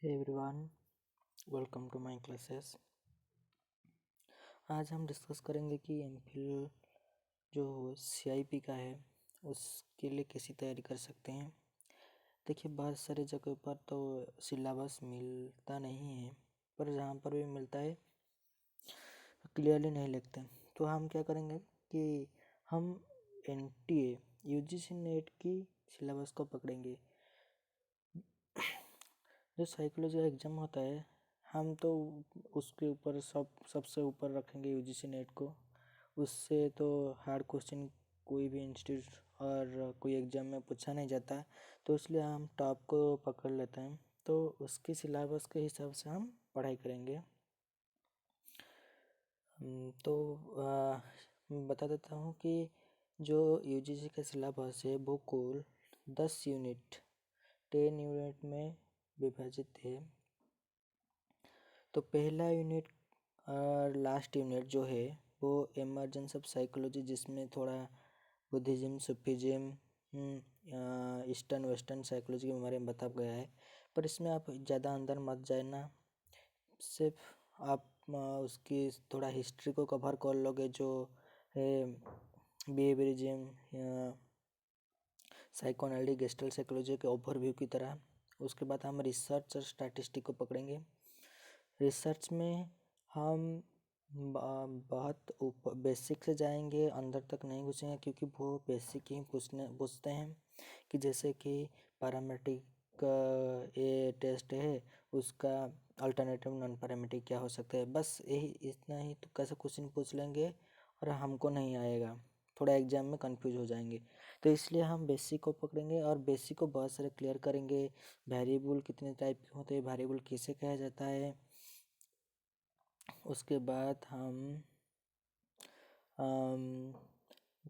Hey everyone, welcome to my classes। आज हम discuss करेंगे कि एमफिल जो CIP का है उसके लिए कैसी तैयारी कर सकते हैं। देखिए, बहुत सारे जगह पर तो सिलेबस मिलता नहीं है, पर जहाँ पर भी मिलता है क्लियरली नहीं लिखते। तो हम क्या करेंगे कि हम NTA UGC नेट की सिलेबस को पकड़ेंगे। जो साइकोलॉजी का एग्ज़ाम होता है, हम तो उसके ऊपर सबसे ऊपर रखेंगे UGC नेट को। उससे तो हार्ड क्वेश्चन कोई भी इंस्टीट्यूट और कोई एग्ज़ाम में पूछा नहीं जाता, तो इसलिए हम टॉप को पकड़ लेते हैं। तो उसके सिलेबस के हिसाब से हम पढ़ाई करेंगे। तो बता देता हूँ कि जो UGC का सिलेबस है वो कुल 10 यूनिट 10 यूनिट में विभाजित है। तो पहला यूनिट और लास्ट यूनिट जो है वो इमर्जेंस ऑफ साइकोलॉजी, जिसमें थोड़ा बुद्धिज़्म, सूफीज़्म, ईस्टर्न वेस्टर्न साइकोलॉजी के बारे में बता गया है। पर इसमें आप ज़्यादा अंदर मत जाना, सिर्फ आप उसकी थोड़ा हिस्ट्री को कवर कर लोगे, जो है बिहेवियरिज्म, साइकोएनालिटिक, गेस्टल साइकोलॉजी के ओवरव्यू की तरह। उसके बाद हम रिसर्च और स्टैटिस्टिक को पकड़ेंगे। रिसर्च में हम बहुत बेसिक से जाएंगे, अंदर तक नहीं घुसेंगे, क्योंकि वो बेसिक ही पूछते हैं कि जैसे कि पैरामेट्रिक ये टेस्ट है, उसका अल्टरनेटिव नॉन पैरामेट्रिक क्या हो सकता है। बस यही इतना ही तो कैसे क्वेश्चन पूछ लेंगे और हमको नहीं आएगा, थोड़ा एग्जाम में कंफ्यूज हो जाएंगे। तो इसलिए हम बेसिक को पकड़ेंगे और बेसिक को बहुत सारे क्लियर करेंगे। वेरिएबल कितने टाइप के होते हैं, वेरिएबल किसे कहा जाता है। उसके बाद हम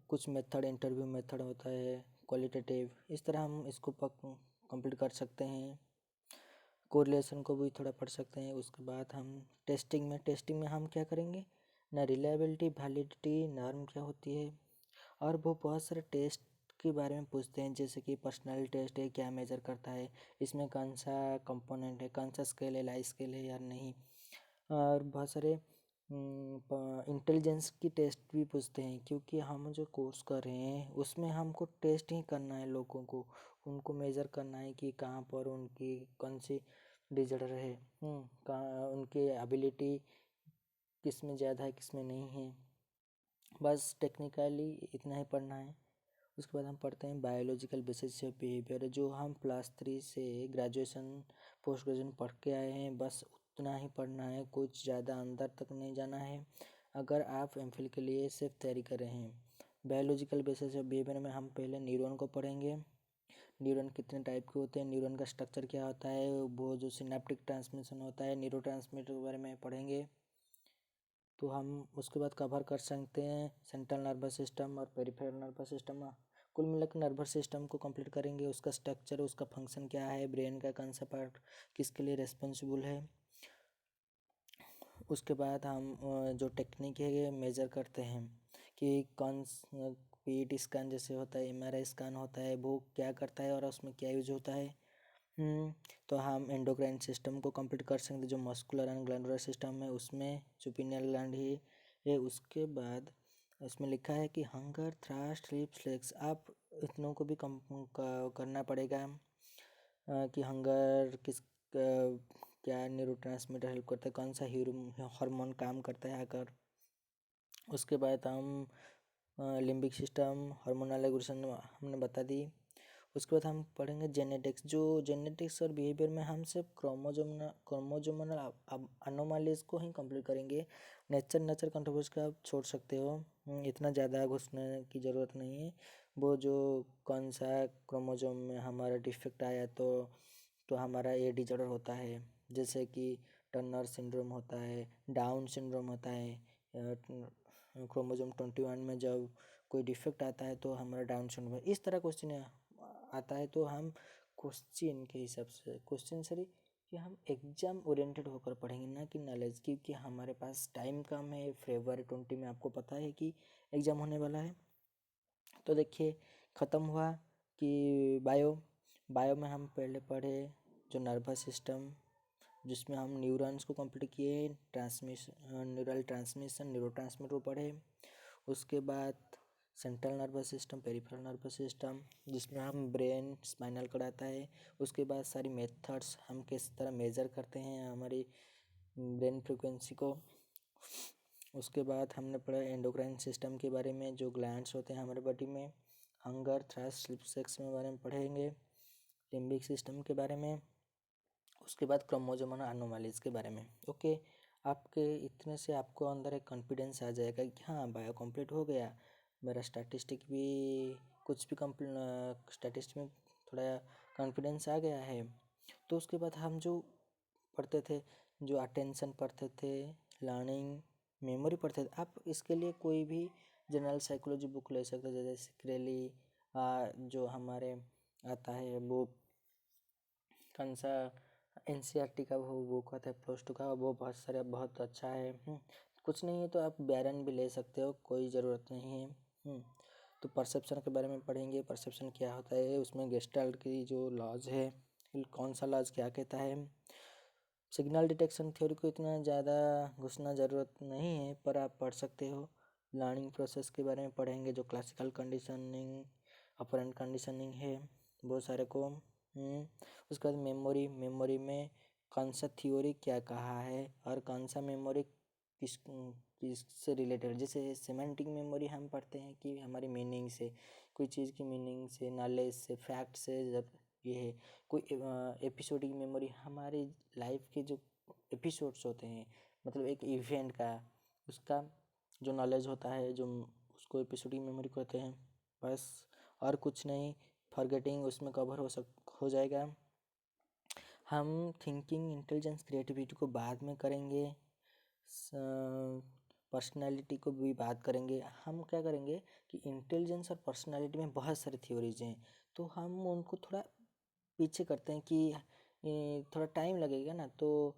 कुछ मेथड, इंटरव्यू मेथड होता है, क्वालिटेटिव, इस तरह हम इसको कंप्लीट कर सकते हैं। कोरिलेशन को भी थोड़ा पढ़ सकते हैं। उसके बाद हम टेस्टिंग में हम क्या करेंगे ना, रिलायबिलिटी, वैलिडिटी, नॉर्म क्या होती है, और वो बहुत सारे टेस्ट के बारे में पूछते हैं, जैसे कि पर्सनैलिटी टेस्ट है, क्या मेजर करता है, इसमें कौन सा कंपोनेंट है, कौन सा स्केल है, लाई स्केल है या नहीं। और बहुत सारे इंटेलिजेंस की टेस्ट भी पूछते हैं, क्योंकि हम जो कोर्स कर रहे हैं उसमें हमको टेस्ट ही करना है, लोगों को उनको मेज़र करना है कि कहाँ पर उनकी कौन सी रिजल्ट रहे, कहाँ उनकी एबिलिटी किस में ज़्यादा है, किस में नहीं है। बस टेक्निकली इतना ही पढ़ना है। उसके बाद हम पढ़ते हैं बायोलॉजिकल बेसिस ऑफ बिहेवियर, जो हम +3 से ग्रेजुएशन पोस्ट ग्रेजुएशन पढ़ के आए हैं, बस उतना ही पढ़ना है, कुछ ज़्यादा अंदर तक नहीं जाना है। अगर आप एमफिल के लिए सिर्फ तैयारी कर रहे हैं, बायोलॉजिकल बेसिस ऑफ बिहेवियर में हम पहले न्यूरॉन को पढ़ेंगे। न्यूरॉन कितने टाइप के होते हैं, न्यूरॉन का स्ट्रक्चर क्या होता है, वो जो सिनेप्टिक ट्रांसमिशन होता है, न्यूरोट्रांसमीटर के बारे में पढ़ेंगे। तो हम उसके बाद कवर कर सकते हैं सेंट्रल नर्वस सिस्टम और पेरिफेरल नर्वस सिस्टम। कुल मिलाकर नर्वस सिस्टम को कंप्लीट करेंगे, उसका स्ट्रक्चर, उसका फंक्शन क्या है, ब्रेन का कौन सा पार्ट किसके लिए रिस्पॉन्सिबल है। उसके बाद हम जो टेक्निक है ये मेजर करते हैं कि कौन PET स्कैन जैसे होता है, MRI स्कैन होता है, वो क्या करता है और उसमें क्या यूज होता है। तो हम एंडोक्राइन सिस्टम को कंप्लीट कर सकते हैं, जो मस्कुलर एंड ग्लैंडुलर सिस्टम है उसमें जो पिनियल ग्लैंड ही है। उसके बाद इसमें लिखा है कि हंगर, थ्रस्ट, स्लीप, फ्लेक्स, आप इतनों को भी करना पड़ेगा कि हंगर क्या न्यूरोट्रांसमीटर हेल्प करता है, कौन सा हार्मोन काम करता है अगर। उसके बाद हम लिम्बिक सिस्टम, हार्मोनल रेगुलेशन हमने बता दी। उसके बाद हम पढ़ेंगे जेनेटिक्स, जो जेनेटिक्स और बिहेवियर में हम सिर्फ क्रोमोजोमल अनोमालीज को ही कंप्लीट करेंगे। नेचर कंट्रोवर्सी का आप छोड़ सकते हो, इतना ज़्यादा घुसने की ज़रूरत नहीं है। वो जो कौन सा क्रोमोजोम में हमारा डिफेक्ट आया तो हमारा ये डिजॉर्डर होता है, जैसे कि टर्नर सिंड्रोम होता है, डाउन सिंड्रोम होता है। क्रोमोजोम 21 में जब कोई डिफेक्ट आता है तो हमारा डाउन सिंड्रोम, इस तरह क्वेश्चन आता है। तो हम क्वेश्चन के हिसाब से क्वेश्चन सॉरी कि हम एग्जाम ओरिएंटेड होकर पढ़ेंगे, ना कि नॉलेज, क्योंकि हमारे पास टाइम कम है। February 20 में आपको पता है कि एग्ज़ाम होने वाला है। तो देखिए, ख़त्म हुआ कि बायो में हम पहले पढ़े जो नर्वस सिस्टम, जिसमें हम न्यूरॉन्स को कंप्लीट किए, न्यूरल ट्रांसमिशन, न्यूरोट्रांसमीटर पढ़े। उसके बाद central nervous system, peripheral nervous system, जिसमें हम ब्रेन, स्पाइनल कॉर्ड आता है। उसके बाद सारी मेथड्स, हम किस तरह मेज़र करते हैं हमारी ब्रेन फ्रिक्वेंसी को। उसके बाद हमने पढ़ा एंडोक्राइन सिस्टम के बारे में, जो ग्लैंड्स होते हैं हमारे बॉडी में। हंगर, थ्रस्ट, स्लीप, सेक्स के बारे में पढ़ेंगे। लिम्बिक सिस्टम के बारे में। उसके बाद क्रोमोसोमल एनोमलीज के बारे में। ओके, आपके इतने से आपको अंदर एक कॉन्फिडेंस आ जाएगा कि हाँ बायो कंप्लीट हो गया, मेरा स्टैटिस्टिक भी कुछ भी स्टैटिस्टिक में थोड़ा कॉन्फिडेंस आ गया है। तो उसके बाद हम जो पढ़ते थे, जो अटेंशन पढ़ते थे, लर्निंग, मेमोरी पढ़ते थे, आप इसके लिए कोई भी जनरल साइकोलॉजी बुक ले सकते हो, जैसे सिक्रेली जो हमारे आता है वो कौन सा NCERT का वो बुक आता है +2 का, वो बहुत अच्छा है। कुछ नहीं है तो आप बैरन भी ले सकते हो, कोई ज़रूरत नहीं है। तो परसेप्शन के बारे में पढ़ेंगे, परसेप्शन क्या होता है, उसमें गेस्टाल्ट की जो लॉज है, कौन सा लॉज क्या कहता है। सिग्नल डिटेक्शन थ्योरी को इतना ज़्यादा घुसना ज़रूरत नहीं है, पर आप पढ़ सकते हो। लर्निंग प्रोसेस के बारे में पढ़ेंगे, जो क्लासिकल कंडीशनिंग, ऑपरेंट कंडीशनिंग है, बहुत सारे को। उसके बाद मेमोरी में कौन सा थ्योरी क्या कहा है और कौन सा मेमोरी किससे रिलेटेड। जैसे सेमेंटिक मेमोरी हम पढ़ते हैं कि हमारी मीनिंग से, कोई चीज़ की मीनिंग से, नॉलेज से, फैक्ट से, जब ये है। कोई एपिसोडिक मेमोरी हमारी लाइफ के जो एपिसोड्स होते हैं, मतलब एक इवेंट का, उसका जो नॉलेज होता है, जो उसको एपिसोडिक मेमोरी कहते हैं। बस और कुछ नहीं, फॉरगेटिंग उसमें कवर हो जाएगा। हम थिंकिंग, इंटेलिजेंस, क्रिएटिविटी को बाद में करेंगे, पर्सनालिटी को भी बात करेंगे। हम क्या करेंगे कि इंटेलिजेंस और पर्सनालिटी में बहुत सारी थ्योरीज हैं, तो हम उनको थोड़ा पीछे करते हैं कि थोड़ा टाइम लगेगा ना, तो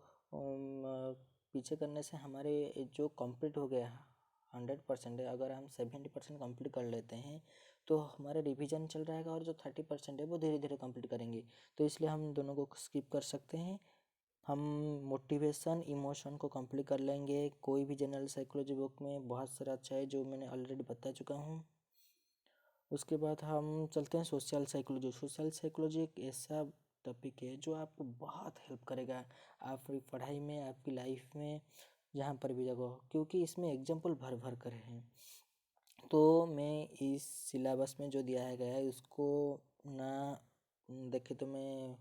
पीछे करने से हमारे जो कंप्लीट हो गया 100% है, अगर हम 70% कंप्लीट कर लेते हैं तो हमारा रिवीजन चल रहेगा, और जो 30% है वो धीरे धीरे कंप्लीट करेंगे। तो इसलिए हम दोनों को स्किप कर सकते हैं। हम मोटिवेशन, इमोशन को कंप्लीट कर लेंगे। कोई भी जनरल साइकोलॉजी बुक में बहुत सारा अच्छा है, जो मैंने ऑलरेडी बता चुका हूँ। उसके बाद हम चलते हैं सोशल साइकोलॉजी। सोशल साइकोलॉजी एक ऐसा टॉपिक है जो आपको बहुत हेल्प करेगा आपकी पढ़ाई में, आपकी लाइफ में, जहाँ पर भी जगह हो, क्योंकि इसमें एग्जाम्पल भर भर कर हैं। तो मैं इस सिलेबस में जो दिया गया है उसको ना देखे तो मैं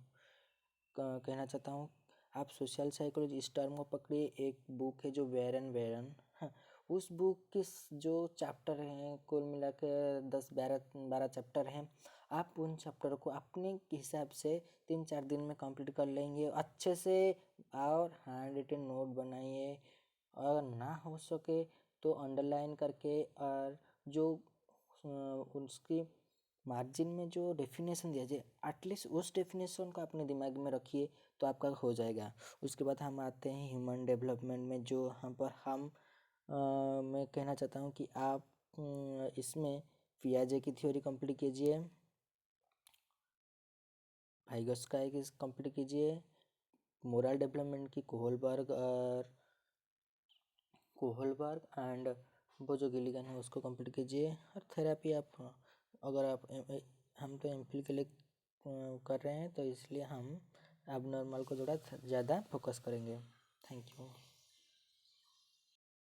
कहना चाहता हूँ, आप सोशल साइकोलॉजी इस टर्म को पकड़िए। एक बुक है जो वेरन, हाँ, उस बुक के जो चैप्टर हैं, कुल मिला के 10-12 चैप्टर हैं। आप उन चैप्टर को अपने हिसाब से 3-4 दिन में कंप्लीट कर लेंगे अच्छे से, और हैंड रिटन नोट बनाइए, और ना हो सके तो अंडरलाइन करके, और जो उसकी मार्जिन में जो डेफिनेशन दिया जाए, एटलीस्ट उस डेफिनेशन को अपने दिमाग में रखिए तो आपका हो जाएगा। उसके बाद हम आते हैं ह्यूमन डेवलपमेंट में, जो मैं कहना चाहता हूँ कि आप इसमें पियाजे की थ्योरी कंप्लीट कीजिए, वाइगोत्स्काई की कंप्लीट कीजिए, मोरल डेवलपमेंट की कोहलबर्ग एंड वो जो गिलिगन है उसको कंप्लीट कीजिए। और थेरेपी आप, अगर आप हम तो एमफिल के लिए कर रहे हैं, तो इसलिए हम अब नॉर्मल को थोड़ा ज़्यादा फोकस करेंगे। Thank you.